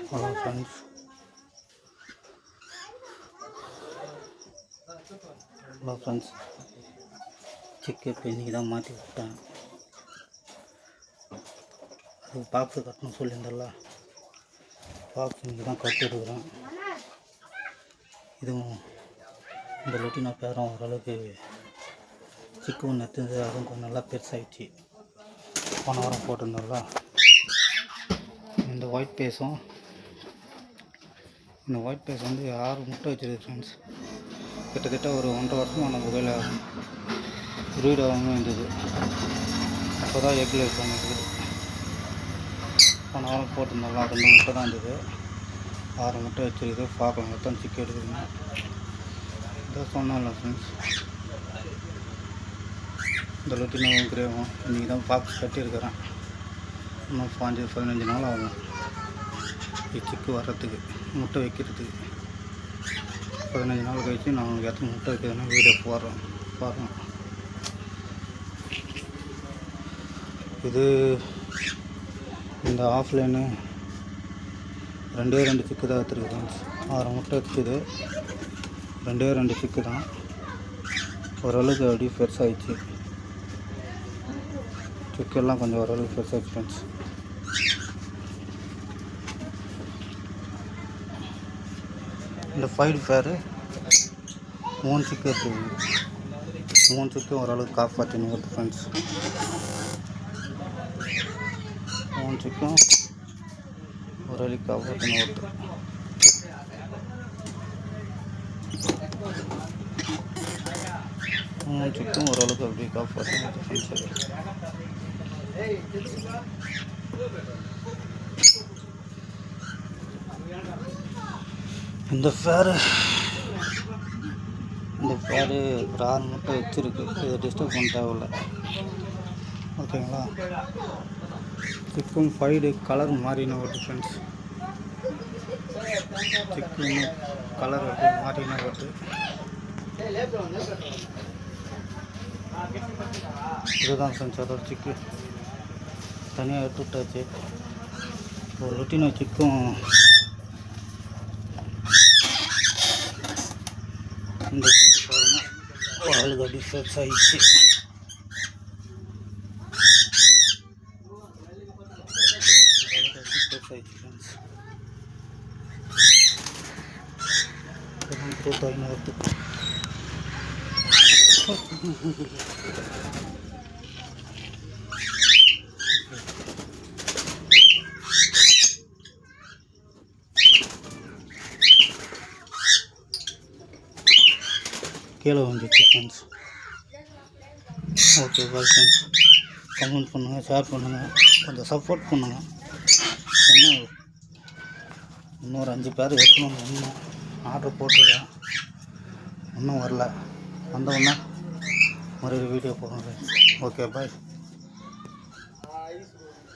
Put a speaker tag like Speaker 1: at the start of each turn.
Speaker 1: Hello friends, சிக்கு இப்போ இன்றைக்கி தான் மாற்றி விட்டேன். அது பாக்ஸு கட்டணும் சொல்லியிருந்தல, பாக்ஸ் இன்றைக்கி தான் கட்டி எடுக்கிறேன். இதுவும் இந்த லொட்டினா பேரும் ஓரளவுக்கு சிக்கு ஒன்று எடுத்தது, அதுவும் கொஞ்சம் நல்லா பெருசாகிடுச்சு. போன வாரம் போட்டிருந்தோம்ல, இந்த ஒயிட் பேஸ் வந்து 6 முட்டை வச்சுருக்கு ஃப்ரெண்ட்ஸ். கிட்டத்தட்ட ஒரு 1.5 வருஷமாக நம்ம கையில் ப்ரீட் ஆகாமல் இருந்தது. இப்போ தான் எக் லைஃப் இருக்குது. போன வாரம் போட்டிருந்தோம்ல, 2 முட்டை தான் இருந்தது. 6 முட்டை வச்சுருக்குது. பார்க்கலாம் எத்தனை சிக்கு எடுக்குதுங்க. இதான் சொன்னால ஃப்ரெண்ட்ஸ், இந்த லொட்டினாவும் கிரேவும் இன்றைக்கி தான் பாக்ஸ் கட்டியிருக்கிறேன். இன்னும் 15 நாள் ஆகும் சிக்கு வர்றதுக்கு, முட்டை வைக்கிறதுக்கு. 15 நாள் கழிச்சு நான் உங்களுக்கு எத்தனை முட்டை வைக்கிறதுனா வீடியோ போடுறேன், பாருங்கள். இது இந்த ஆஃப்லைனு 2 சிக்கு தான் எடுத்துருக்கு. 6 முட்டை எடுத்துது, 2 சிக்கு தான். ஓரளவுக்கு அப்படியே பெருசாகிடுச்சு. சிக்கெல்லாம் கொஞ்சம் ஓரளவுக்கு பெருசாகிடுச்சு ஃப்ரெண்ட்ஸ். இந்த ஃபைடு ஃபேரு 3 சிக்கு எடுத்துது. 3 சிக்கு ஓரளவுக்கு காப்பாற்றின்னு வருது ஃப்ரெண்ட்ஸ். 3 சிக்கும் ஓரளவுக்கு காப்பாற்றின்னு வருது. 3 சிக்கும் ஓரளவுக்கு அப்படியே காப்பாற்றின்னு வருது ஃப்ரெண்ட்ஸ். இந்த ஃபேரு ஒரு 6 முட்டை வச்சுருக்கு. இதை டிஸ்டர்ப் பண்ண தேவையில்ல, ஓகேங்களா. சிக்கும் ஃபைடு கலர் மாறின வருது ஃப்ரெண்ட்ஸ். சிக்கும் கலர் வந்து மாறின வருது. இதுதான் ஃப்ரெண்ட்ஸ் அதோட சிக்கு தனியாக எடுத்து விட்டாச்சு. ஒரு லொட்டினா சிக்கும் இந்த சிக்கு பாருங்கள் ஓரளவுக்கு அப்படி ஃப்ரெஷ் ஆகிடுச்சு. ஃப்ரெண்ட்ஸ் வருது. கீழே வந்துச்சு friends. Okay bye friends, comment பண்ணுங்கள், ஷேர் பண்ணுங்கள், கொஞ்சம் சப்போர்ட் பண்ணுங்கள். இன்னொரு 5 பேர் வைக்கணும்னு இன்னும் ஆர்டர் போட்டிருக்கேன், இன்னும் வரல. வந்தோன்னா மறுபடியும் வீடியோ போடுறேன். Okay bye.